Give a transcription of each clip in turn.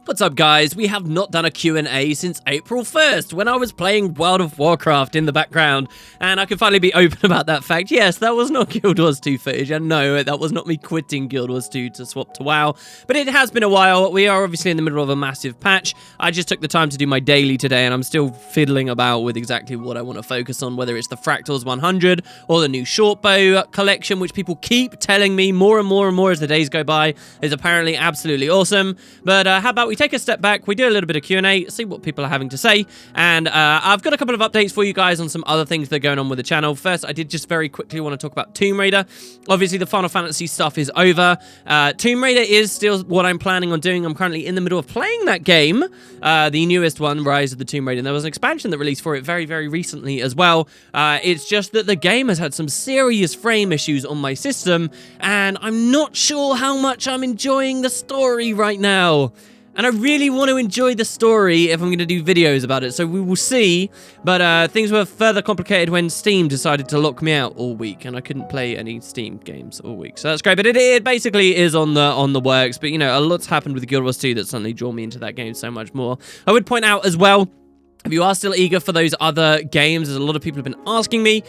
What's up, guys? We have not done a Q&A since April 1st, when I was playing World of Warcraft in the background, and I can finally be open about that fact. Yes, that was not Guild Wars 2 footage, and no, that was not me quitting Guild Wars 2 to swap to WoW, but it has been a while. We are obviously in the middle of a massive patch. I just took the time to do my daily today, and I'm still fiddling about with exactly what I want to focus on, whether it's the Fractals 100 or the new Shortbow collection, which people keep telling me more and more as the days go by is apparently absolutely awesome. But how about we take a step back, we do a little bit of Q&A, see what people are having to say, and I've got a couple of updates for you guys on some other things that are going on with the channel. First, I did just very quickly want to talk about Tomb Raider. Obviously, the Final Fantasy stuff is over. Tomb Raider is still what I'm planning on doing. I'm currently in the middle of playing that game, the newest one, Rise of the Tomb Raider, and there was an expansion that released for it very recently as well. It's just that the game has had some serious frame issues on my system, and I'm not sure how much I'm enjoying the story right now. And I really want to enjoy the story if I'm going to do videos about it, so we will see. But things were further complicated when Steam decided to lock me out all week, and I couldn't play any Steam games all week. So that's great, but it basically is on the works. But, you know, a lot's happened with Guild Wars 2 that suddenly drew me into that game so much more. I would point out as well, if you are still eager for those other games, as a lot of people have been asking me,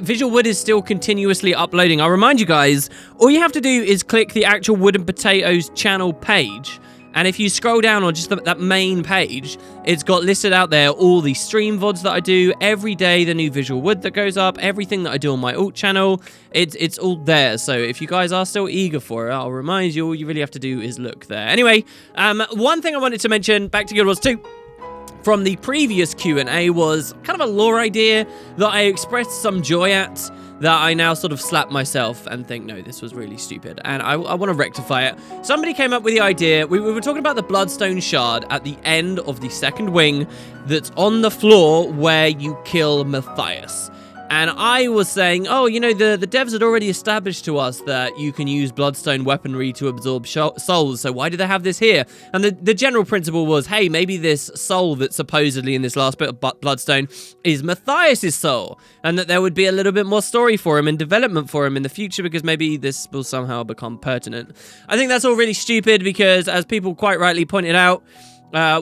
Visual Wood is still continuously uploading. I'll remind you guys, all you have to do is click the actual Wood and Potatoes channel page. And if you scroll down on just that main page, it's got listed out there all the stream VODs that I do, every day the new Visual Wood that goes up, everything that I do on my alt channel, it's all there. So if you guys are still eager for it, I'll remind you, all you really have to do is look there. Anyway, one thing I wanted to mention, back to Guild Wars 2, from the previous Q&A was kind of a lore idea that I expressed some joy at, that I now sort of slap myself and think, no, this was really stupid, and I want to rectify it. Somebody came up with the idea, we were talking about the Bloodstone Shard at the end of the second wing that's on the floor where you kill Matthias. And I was saying, oh, you know, the devs had already established to us that you can use Bloodstone weaponry to absorb souls, so why do they have this here? And the general principle was, hey, maybe this soul that's supposedly in this last bit of Bloodstone is Matthias's soul, and that there would be a little bit more story for him and development for him in the future, because maybe this will somehow become pertinent. I think that's all really stupid, because as people quite rightly pointed out,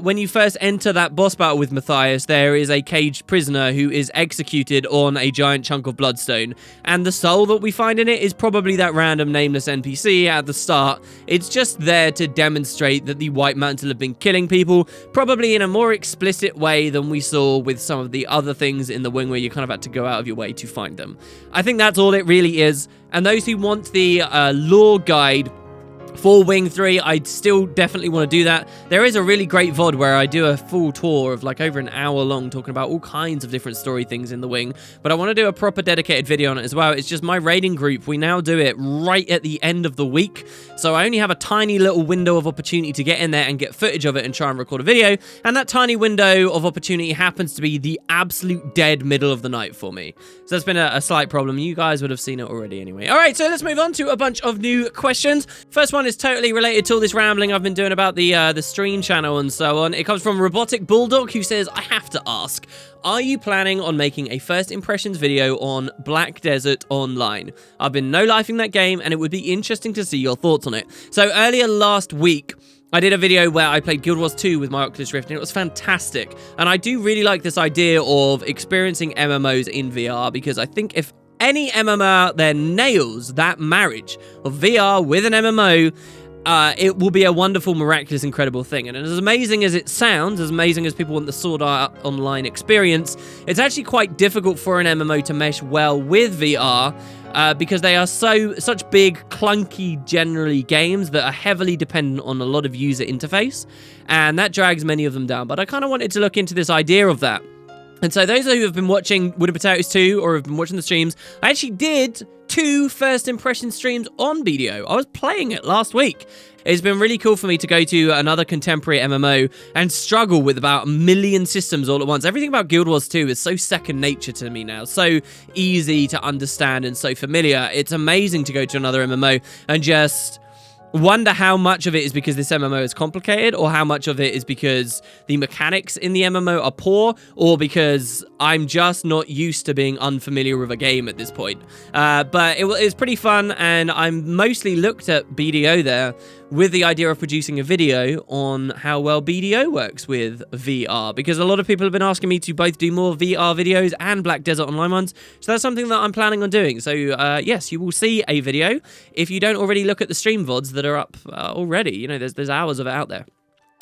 when you first enter that boss battle with Matthias, there is a caged prisoner who is executed on a giant chunk of bloodstone, and the soul that we find in it is probably that random nameless NPC at the start. It's just there to demonstrate that the White Mantle have been killing people, probably in a more explicit way than we saw with some of the other things in the wing where you kind of had to go out of your way to find them. I think that's all it really is, and those who want the lore guide for Wing 3, I still definitely want to do that. There is a really great VOD where I do a full tour of like over an hour long talking about all kinds of different story things in the wing, but I want to do a proper dedicated video on it as well. It's just my raiding group, we now do it right at the end of the week, so I only have a tiny little window of opportunity to get in there and get footage of it and try and record a video, and that tiny window of opportunity happens to be the absolute dead middle of the night for me. So that's been a slight problem. You guys would have seen it already anyway. Alright, so let's move on to a bunch of new questions. First one is totally related to all this rambling I've been doing about the stream channel and so on. It comes from Robotic Bulldog, who says, I have to ask, are you planning on making a first impressions video on Black Desert Online? I've been no-lifing that game, and it would be interesting to see your thoughts on it. So earlier last week, I did a video where I played Guild Wars 2 with my Oculus Rift, and it was fantastic. And I do really like this idea of experiencing MMOs in VR, because I think if any MMO out there nails that marriage of VR with an MMO, it will be a wonderful, miraculous, incredible thing. And as amazing as it sounds, as amazing as people want the Sword Art Online experience, it's actually quite difficult for an MMO to mesh well with VR, because they are such big, clunky, generally games that are heavily dependent on a lot of user interface, and that drags many of them down. But I kind of wanted to look into this idea of that. And so those who have been watching Wood and Potatoes 2 or have been watching the streams, I actually did 2 first impression streams on BDO. I was playing it last week. It's been really cool for me to go to another contemporary MMO and struggle with about 1 million systems all at once. Everything about Guild Wars 2 is so second nature to me now, so easy to understand and so familiar. It's amazing to go to another MMO and just wonder how much of it is because this MMO is complicated, or how much of it is because the mechanics in the MMO are poor, or because I'm just not used to being unfamiliar with a game at this point. But it was pretty fun, and I mostly looked at BDO there with the idea of producing a video on how well BDO works with VR, because a lot of people have been asking me to both do more VR videos and Black Desert Online ones, so that's something that I'm planning on doing. So yes, you will see a video if you don't already look at the stream VODs that are up already. You know, there's hours of it out there.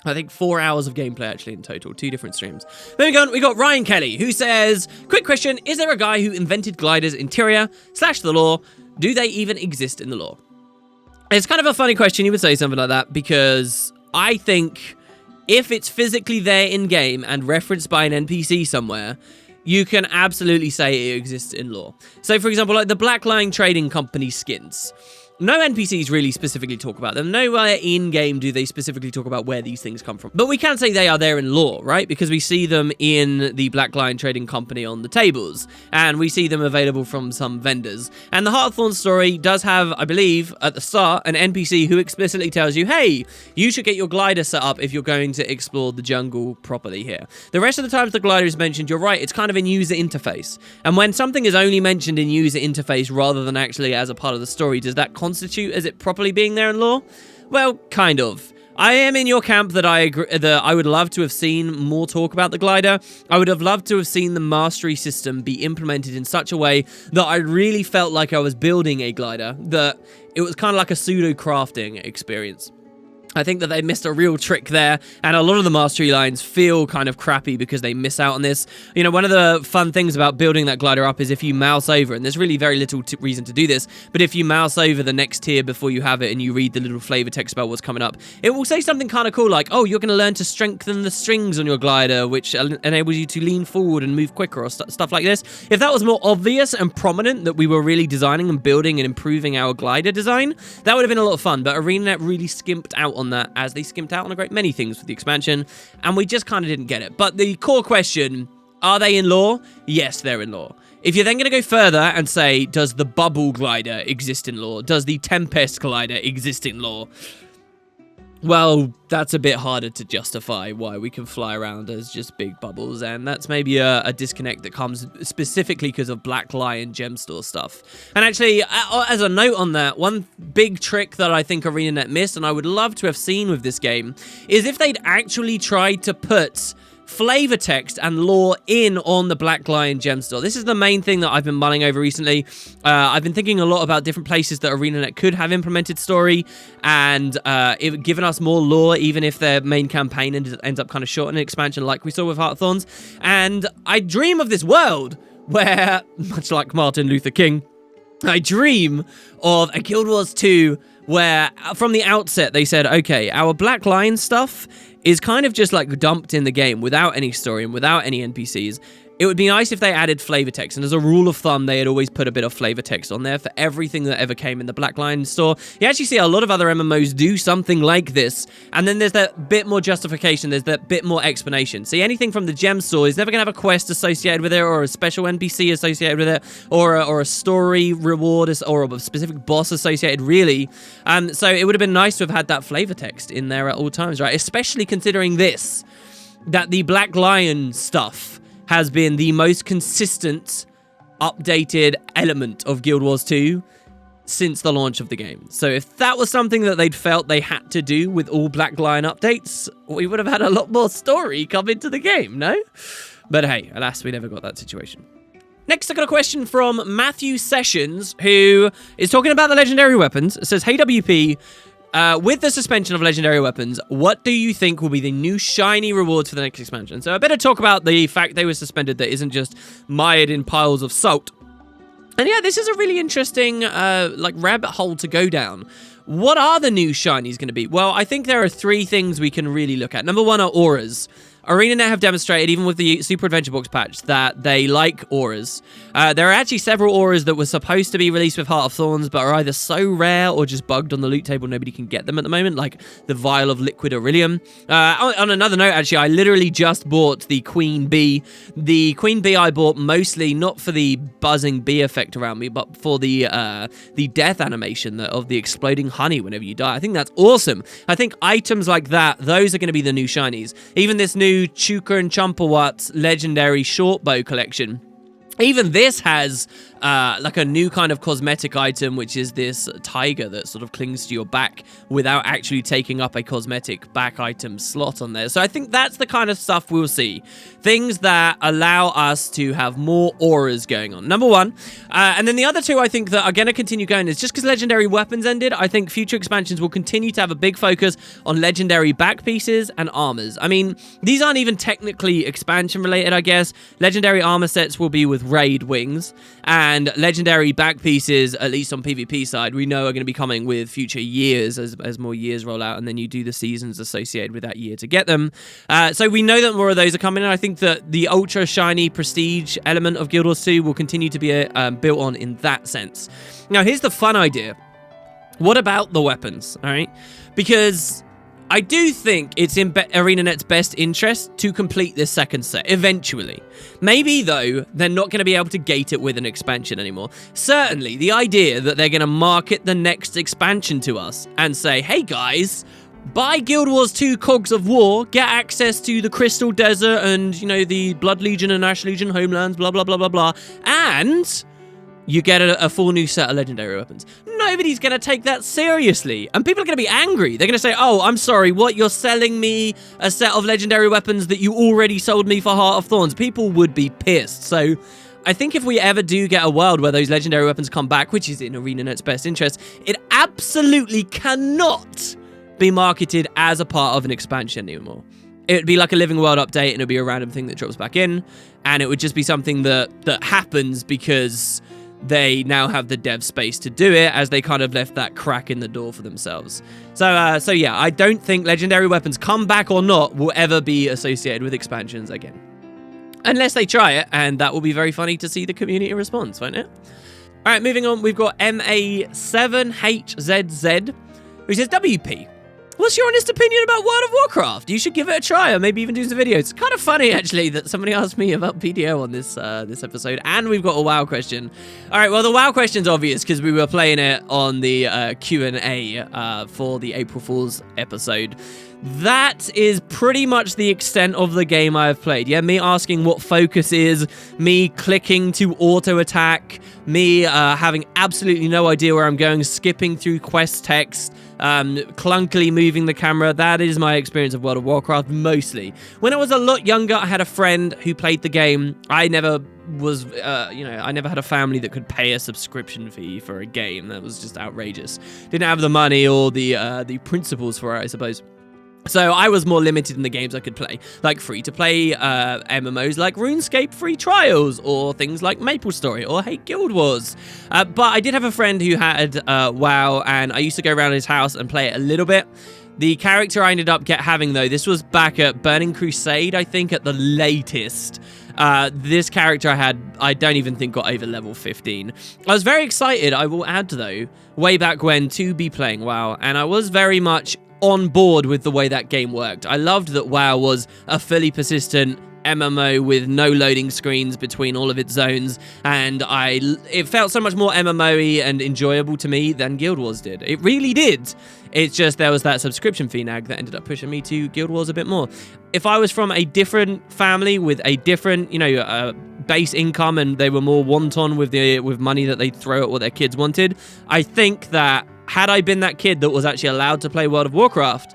I think 4 hours of gameplay actually in total, 2 different streams. Moving on, we got Ryan Kelly, who says, quick question, is there a guy who invented gliders interior / the lore? Do they even exist in the lore? It's kind of a funny question you would say something like that, because I think if it's physically there in-game and referenced by an NPC somewhere, you can absolutely say it exists in lore. So, for example, like the Black Lion Trading Company skins. No NPCs really specifically talk about them. Nowhere in-game do they specifically talk about where these things come from. But we can say they are there in lore, right? Because we see them in the Black Lion Trading Company on the tables, and we see them available from some vendors. And the Heart of Thorns story does have, I believe, at the start, an NPC who explicitly tells you, hey, you should get your glider set up if you're going to explore the jungle properly here. The rest of the times the glider is mentioned, you're right, it's kind of in user interface. And when something is only mentioned in user interface rather than actually as a part of the story, does that constitute as it properly being there in lore? Well, kind of. I am in your camp that I agree that I would love to have seen more talk about the glider. I would have loved to have seen the mastery system be implemented in such a way that I really felt like I was building a glider, that it was kind of like a pseudo crafting experience. I think that they missed a real trick there, and a lot of the mastery lines feel kind of crappy because they miss out on this. You know, one of the fun things about building that glider up is if you mouse over, and there's really very little reason to do this, but if you mouse over the next tier before you have it and you read the little flavor text about what's coming up, it will say something kind of cool like, oh, you're going to learn to strengthen the strings on your glider, which enables you to lean forward and move quicker, or stuff like this. If that was more obvious and prominent that we were really designing and building and improving our glider design, that would have been a lot of fun, but Arenanet really skimped out on that, as they skimped out on a great many things with the expansion, and we just kind of didn't get it. But the core question, are they in lore? Yes, they're in lore. If you're then going to go further and say, does the bubble glider exist in lore? Does the Tempest glider exist in lore? Well, that's a bit harder to justify why we can fly around as just big bubbles, and that's maybe a disconnect that comes specifically because of Black Lion gem store stuff. And actually, as a note on that, one big trick that I think Arenanet missed, and I would love to have seen with this game, is if they'd actually tried to put flavor text and lore in on the Black Lion gem store. This is the main thing that I've been mulling over recently. I've been thinking a lot about different places that Arenanet could have implemented story, and it given us more lore, even if their main campaign ends up kind of short in an expansion like we saw with Heart of Thorns. And I dream of this world where, much like Martin Luther King, I dream of a Guild Wars 2 where from the outset they said, okay, our Black Lion stuff is kind of just like dumped in the game without any story and without any NPCs. It would be nice if they added flavor text, and as a rule of thumb, they had always put a bit of flavor text on there for everything that ever came in the Black Lion store. You actually see a lot of other MMOs do something like this, and then there's that bit more justification, there's that bit more explanation. See, anything from the gem store is never going to have a quest associated with it, or a special NPC associated with it, or a story reward, or a specific boss associated, really. So it would have been nice to have had that flavor text in there at all times, right? Especially considering this, that the Black Lion stuff has been the most consistent, updated element of Guild Wars 2 since the launch of the game. So if that was something that they'd felt they had to do with all Black Lion updates, we would have had a lot more story come into the game, no? But hey, alas, we never got that situation. Next, I got a question from Matthew Sessions, who is talking about the legendary weapons. It says, hey WP, with the suspension of legendary weapons, what do you think will be the new shiny rewards for the next expansion? So I better talk about the fact they were suspended that isn't just mired in piles of salt. And yeah, this is a really interesting rabbit hole to go down. What are the new shinies going to be? Well, I think there are 3 things we can really look at. Number 1 are auras. Arenanet have demonstrated, even with the Super Adventure Box patch, that they like auras. There are actually several auras that were supposed to be released with Heart of Thorns, but are either so rare or just bugged on the loot table nobody can get them at the moment, like the Vial of Liquid Aurelium. On another note, actually, I literally just bought the Queen Bee. The Queen Bee I bought mostly not for the buzzing bee effect around me, but for the death animation of the exploding honey whenever you die. I think that's awesome. I think items like that, those are going to be the new shinies. Even this new Chuka and Chumpawat's legendary short bow collection. Even this has like a new kind of cosmetic item, which is this tiger that sort of clings to your back without actually taking up a cosmetic back item slot on there. So I think that's the kind of stuff we'll see. Things that allow us to have more auras going on. Number one. And then the other two I think that are going to continue going is just because legendary weapons ended, I think future expansions will continue to have a big focus on legendary back pieces and armors. I mean, these aren't even technically expansion related, I guess. Legendary armor sets will be with raid wings, and legendary back pieces, at least on PvP side, we know are going to be coming with future years as more years roll out, and then you do the seasons associated with that year to get them. So we know that more of those are coming, and I think that the ultra shiny prestige element of Guild Wars 2 will continue to be built on in that sense. Now, here's the fun idea. What about the weapons, all right? Because I do think it's in Arenanet's best interest to complete this second set, eventually. Maybe, though, they're not going to be able to gate it with an expansion anymore. Certainly, the idea that they're going to market the next expansion to us and say, hey guys, buy Guild Wars 2 Cogs of War, get access to the Crystal Desert and, you know, the Blood Legion and Ash Legion homelands, blah, blah, blah, blah, blah, and you get a full new set of legendary weapons. Nobody's going to take that seriously. And people are going to be angry. They're going to say, oh, I'm sorry, what? You're selling me a set of legendary weapons that you already sold me for Heart of Thorns. People would be pissed. So I think if we ever do get a world where those legendary weapons come back, which is in Arenanet's best interest, it absolutely cannot be marketed as a part of an expansion anymore. It would be like a Living World update, and it would be a random thing that drops back in, and it would just be something that happens because they now have the dev space to do it, as they kind of left that crack in the door for themselves. So yeah, I don't think legendary weapons, come back or not, will ever be associated with expansions again. Unless they try it, and that will be very funny to see the community response, won't it? All right, moving on, we've got MA7HZZ, who says, WP, what's your honest opinion about World of Warcraft? You should give it a try, or maybe even do some videos. It's kind of funny, actually, that somebody asked me about PDO on this episode, and we've got a WoW question. All right, well, the WoW question's obvious, because we were playing it on the Q&A for the April Fool's episode. That is pretty much the extent of the game I've played. Yeah, me asking what focus is, me clicking to auto-attack, me having absolutely no idea where I'm going, skipping through quest text, clunkily moving the camera. That is my experience of World of Warcraft, mostly. When I was a lot younger, I had a friend who played the game. I never was, I never had a family that could pay a subscription fee for a game. That was just outrageous. Didn't have the money or the principles for it, I suppose. So I was more limited in the games I could play, like free-to-play MMOs like RuneScape Free Trials, or things like MapleStory, or Hate Guild Wars. But I did have a friend who had WoW, and I used to go around his house and play it a little bit. The character I ended up having, though, this was back at Burning Crusade, I think, at the latest. This character I don't even think got over level 15. I was very excited, I will add, though, way back when, to be playing WoW, and I was very much on board with the way that game worked. I loved that WoW was a fully persistent MMO with no loading screens between all of its zones, and it felt so much more MMO-y and enjoyable to me than Guild Wars did. It really did. It's just there was that subscription fee nag that ended up pushing me to Guild Wars a bit more. If I was from a different family with a different, base income, and they were more wanton with money that they'd throw at what their kids wanted, I think that had I been that kid that was actually allowed to play World of Warcraft,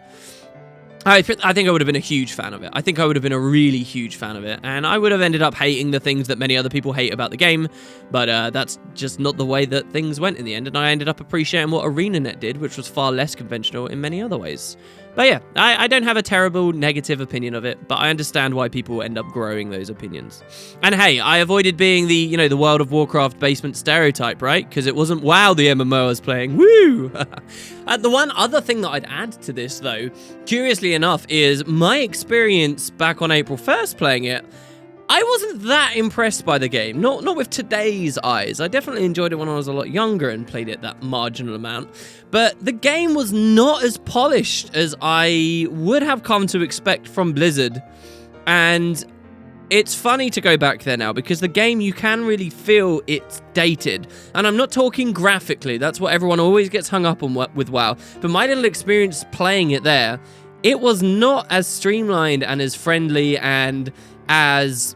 I think I would have been a huge fan of it. I think I would have been a really huge fan of it, and I would have ended up hating the things that many other people hate about the game, but that's just not the way that things went in the end, and I ended up appreciating what Arenanet did, which was far less conventional in many other ways. But yeah, I don't have a terrible negative opinion of it, but I understand why people end up growing those opinions. And hey, I avoided being the World of Warcraft basement stereotype, right? Because it wasn't WoW the MMO I was playing. Woo! The one other thing that I'd add to this, though, curiously strangely enough, is my experience back on April 1st playing it, I wasn't that impressed by the game. Not with today's eyes. I definitely enjoyed it when I was a lot younger and played it that marginal amount. But the game was not as polished as I would have come to expect from Blizzard. And it's funny to go back there now, because the game, you can really feel it's dated. And I'm not talking graphically. That's what everyone always gets hung up on with WoW. But my little experience playing it there, it was not as streamlined and as friendly and as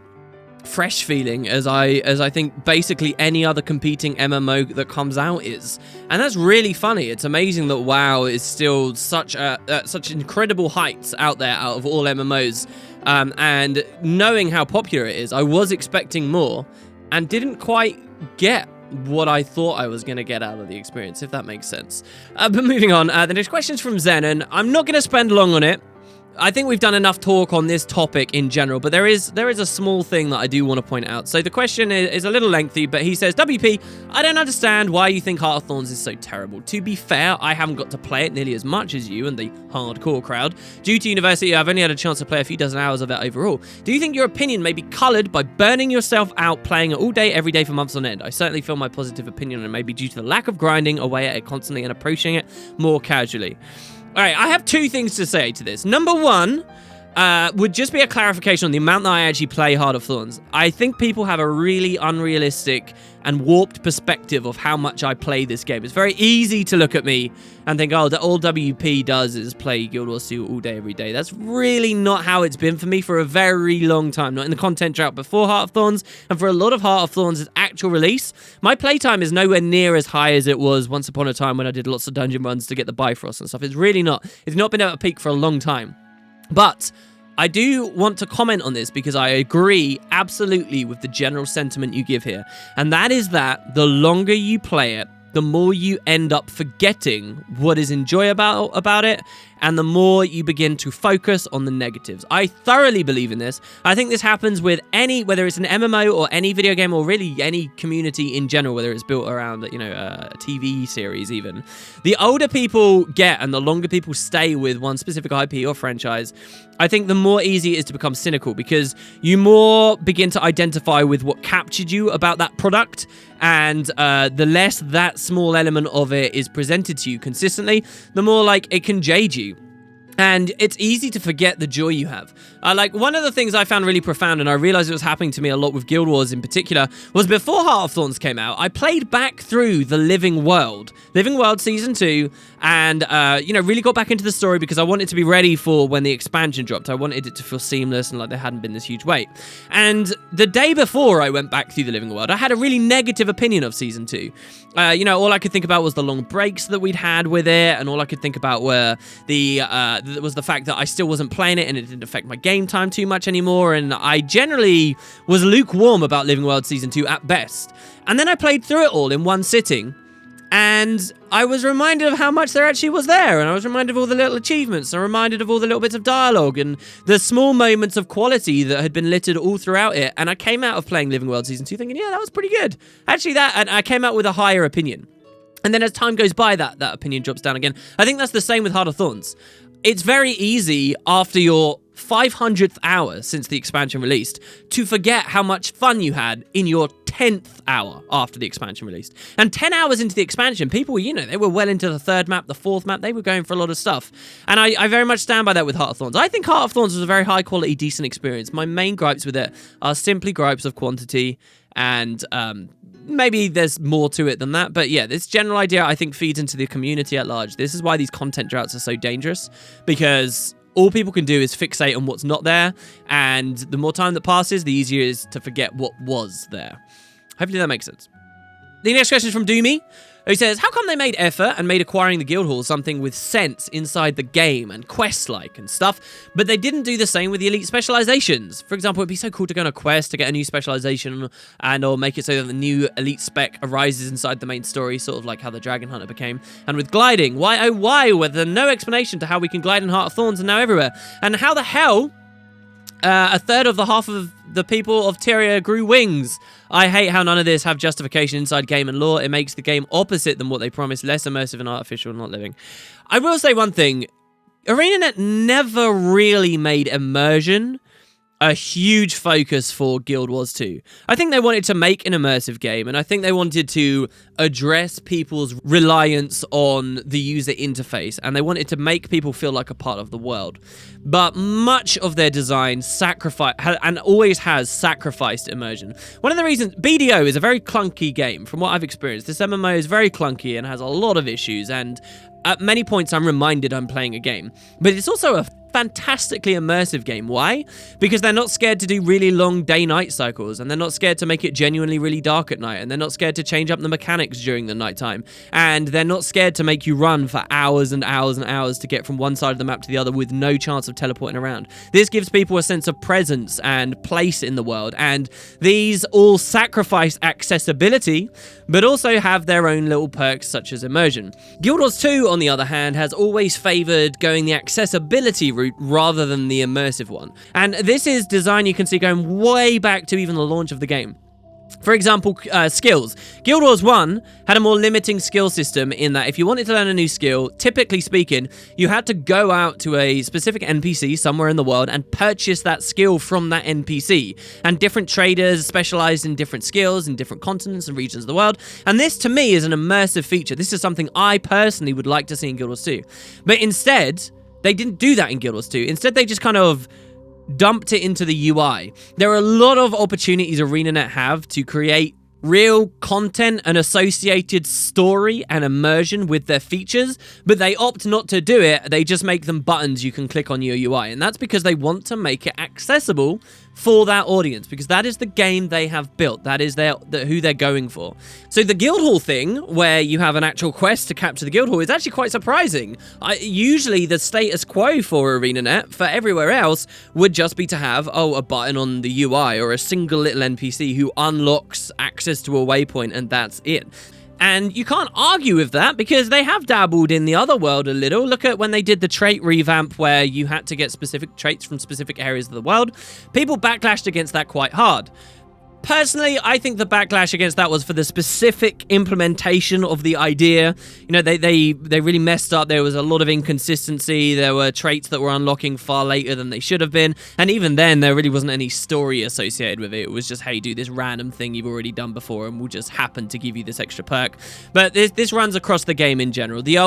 fresh feeling as I think basically any other competing MMO that comes out is. And that's really funny. It's amazing that WoW is still such incredible heights out there out of all MMOs. And knowing how popular it is, I was expecting more and didn't quite get what I thought I was going to get out of the experience, if that makes sense. But moving on, the next question's from Zen, and I'm not going to spend long on it. I think we've done enough talk on this topic in general, but there is a small thing that I do want to point out. So the question is a little lengthy, but he says, WP, I don't understand why you think Heart of Thorns is so terrible. To be fair, I haven't got to play it nearly as much as you and the hardcore crowd. Due to university, I've only had a chance to play a few dozen hours of it overall. Do you think your opinion may be coloured by burning yourself out playing it all day, every day for months on end? I certainly feel my positive opinion on it may be due to the lack of grinding away at it constantly and approaching it more casually. All right, I have two things to say to this. Number one would just be a clarification on the amount that I actually play Heart of Thorns. I think people have a really unrealistic and warped perspective of how much I play this game. It's very easy to look at me and think, oh, all WP does is play Guild Wars 2 all day, every day. That's really not how it's been for me for a very long time. Not in the content drought before Heart of Thorns, and for a lot of Heart of Thorns' actual release, my playtime is nowhere near as high as it was once upon a time when I did lots of dungeon runs to get the Bifrost and stuff. It's really not. It's not been at a peak for a long time. But I do want to comment on this because I agree absolutely with the general sentiment you give here. And that is that the longer you play it, the more you end up forgetting what is enjoyable about it, and the more you begin to focus on the negatives. I thoroughly believe in this. I think this happens with whether it's an MMO or any video game or really any community in general, whether it's built around, a TV series even. The older people get and the longer people stay with one specific IP or franchise, I think the more easy it is to become cynical, because you more begin to identify with what captured you about that product, and the less that small element of it is presented to you consistently, the more like it can jade you. And it's easy to forget the joy you have. One of the things I found really profound, and I realized it was happening to me a lot with Guild Wars in particular, was before Heart of Thorns came out, I played back through the Living World Season 2, and, really got back into the story because I wanted to be ready for when the expansion dropped. I wanted it to feel seamless and like there hadn't been this huge wait. And the day before I went back through the Living World, I had a really negative opinion of Season 2. All I could think about was the long breaks that we'd had with it, and all I could think about were was the fact that I still wasn't playing it and it didn't affect my game time too much anymore, and I generally was lukewarm about Living World Season 2 at best. And then I played through it all in one sitting, and I was reminded of how much there actually was there, and I was reminded of all the little achievements, and reminded of all the little bits of dialogue, and the small moments of quality that had been littered all throughout it, and I came out of playing Living World Season 2 thinking, yeah, that was pretty good. Actually, and I came out with a higher opinion. And then as time goes by, that opinion drops down again. I think that's the same with Heart of Thorns. It's very easy after your 500th hour since the expansion released to forget how much fun you had in your 10th hour after the expansion released. And 10 hours into the expansion, people, they were well into the third map, the fourth map. They were going for a lot of stuff. And I very much stand by that with Heart of Thorns. I think Heart of Thorns was a very high quality, decent experience. My main gripes with it are simply gripes of quantity, and maybe there's more to it than that, but yeah, this general idea I think feeds into the community at large. This is why these content droughts are so dangerous, because all people can do is fixate on what's not there, and the more time that passes, the easier it is to forget what was there. Hopefully that makes sense. The next question is from Doomy, who says, how come they made effort and made acquiring the Guild Hall something with sense inside the game and quest-like and stuff, but they didn't do the same with the elite specializations? For example, it'd be so cool to go on a quest to get a new specialization or make it so that the new elite spec arises inside the main story, sort of like how the Dragon Hunter became. And with gliding, why oh why, with no explanation to how we can glide in Heart of Thorns and now everywhere? And how the hell a third of the half of the people of Tyria grew wings? I hate how none of this have justification inside game and lore. It makes the game opposite than what they promised, less immersive and artificial, not living. I will say one thing. Arenanet never really made immersion a huge focus for Guild Wars 2. I think they wanted to make an immersive game, and I think they wanted to address people's reliance on the user interface, and they wanted to make people feel like a part of the world. But much of their design and always has sacrificed immersion. One of the reasons, BDO is a very clunky game, from what I've experienced. This MMO is very clunky and has a lot of issues, and at many points I'm reminded I'm playing a game. But it's also a fantastically immersive game. Why? Because they're not scared to do really long day-night cycles, and they're not scared to make it genuinely really dark at night, and they're not scared to change up the mechanics during the nighttime, and they're not scared to make you run for hours and hours and hours to get from one side of the map to the other with no chance of teleporting around. This gives people a sense of presence and place in the world, and these all sacrifice accessibility, but also have their own little perks such as immersion. Guild Wars 2, on the other hand, has always favored going the accessibility route rather than the immersive one. And this is design you can see going way back to even the launch of the game. For example, skills. Guild Wars 1 had a more limiting skill system in that if you wanted to learn a new skill, typically speaking, you had to go out to a specific NPC somewhere in the world and purchase that skill from that NPC. And different traders specialized in different skills in different continents and regions of the world. And this, to me, is an immersive feature. This is something I personally would like to see in Guild Wars 2. But instead, they didn't do that in Guild Wars 2. Instead, they just kind of dumped it into the UI. There are a lot of opportunities Arenanet have to create real content and associated story and immersion with their features, but they opt not to do it. They just make them buttons you can click on your UI, and that's because they want to make it accessible for that audience, because that is the game they have built. That is who they're going for. So the Guildhall thing, where you have an actual quest to capture the Guildhall, is actually quite surprising. Usually the status quo for Arenanet, for everywhere else, would just be to have, a button on the UI or a single little NPC who unlocks access to a waypoint, and that's it. And you can't argue with that because they have dabbled in the other world a little. Look at when they did the trait revamp where you had to get specific traits from specific areas of the world. People backlashed against that quite hard. Personally, I think the backlash against that was for the specific implementation of the idea. You know, they really messed up. There was a lot of inconsistency. There were traits that were unlocking far later than they should have been. And even then, there really wasn't any story associated with it. It was just, hey, do this random thing you've already done before, and we'll just happen to give you this extra perk. But this runs across the game in general. The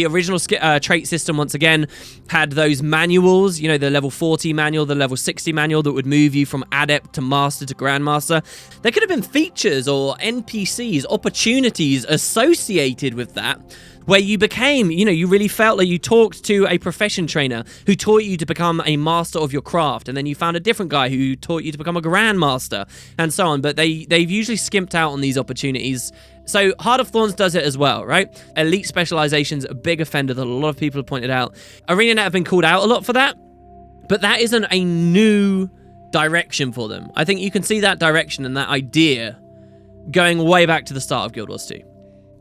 original trait system, once again, had those manuals, you know, the level 40 manual, the level 60 manual that would move you from adept to master to grandmaster. There could have been features or NPCs, opportunities associated with that, where you became, you really felt like you talked to a profession trainer who taught you to become a master of your craft, and then you found a different guy who taught you to become a grandmaster, and so on. But they've usually skimped out on these opportunities. So Heart of Thorns does it as well, right? Elite specialization's a big offender that a lot of people have pointed out. Arenanet have been called out a lot for that, but that isn't a new direction for them. I think you can see that direction and that idea going way back to the start of Guild Wars 2.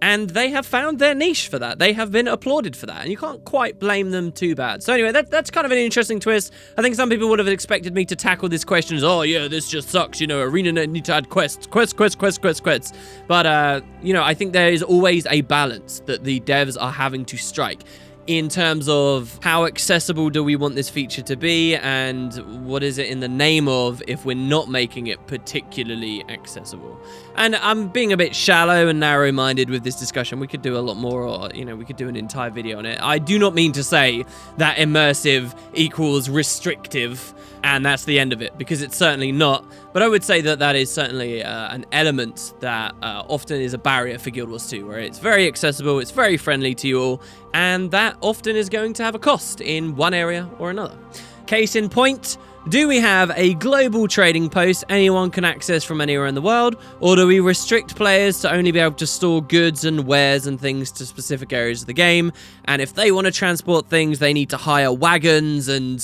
And they have found their niche for that. They have been applauded for that, and you can't quite blame them too bad. So anyway, that's kind of an interesting twist. I think some people would have expected me to tackle this question as, oh yeah, this just sucks, Arenanet need to add quests. But, I think there is always a balance that the devs are having to strike in terms of how accessible do we want this feature to be, and what is it in the name of if we're not making it particularly accessible. And I'm being a bit shallow and narrow-minded with this discussion. We could do a lot more, or, we could do an entire video on it. I do not mean to say that immersive equals restrictive, and that's the end of it, because it's certainly not. But I would say that is certainly an element that often is a barrier for Guild Wars 2, where it's very accessible, it's very friendly to you all, and that often is going to have a cost in one area or another. Case in point, do we have a global trading post anyone can access from anywhere in the world, or do we restrict players to only be able to store goods and wares and things to specific areas of the game? And if they want to transport things, they need to hire wagons and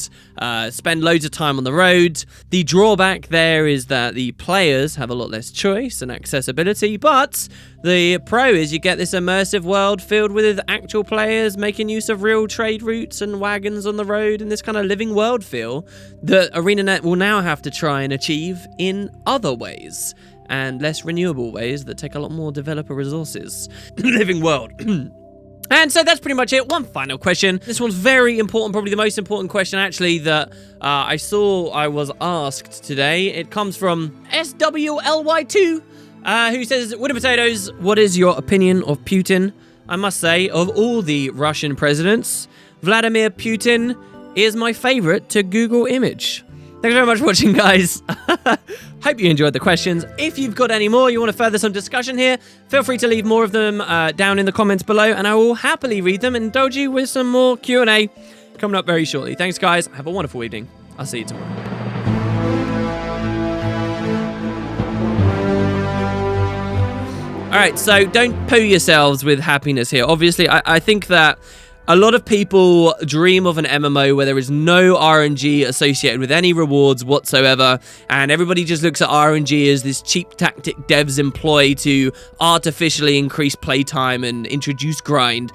spend loads of time on the road. The drawback there is that the players have a lot less choice and accessibility, but the pro is you get this immersive world filled with actual players making use of real trade routes and wagons on the road, and this kind of living world feel that Arenanet will now have to try and achieve in other ways, and less renewable ways that take a lot more developer resources. Living world. And so that's pretty much it. One final question. This one's very important, probably the most important question actually that I saw I was asked today. It comes from SWLY2, who says, Winner Potatoes, what is your opinion of Putin? I must say, of all the Russian presidents, Vladimir Putin is my favorite to Google image. Thanks very much for watching, guys. Hope you enjoyed the questions. If you've got any more, you want to further some discussion here, feel free to leave more of them down in the comments below, and I will happily read them and indulge you with some more Q&A coming up very shortly. Thanks, guys. Have a wonderful evening. I'll see you tomorrow. All right, so don't poo yourselves with happiness here. Obviously, I think that a lot of people dream of an MMO where there is no RNG associated with any rewards whatsoever, and everybody just looks at RNG as this cheap tactic devs employ to artificially increase playtime and introduce grind.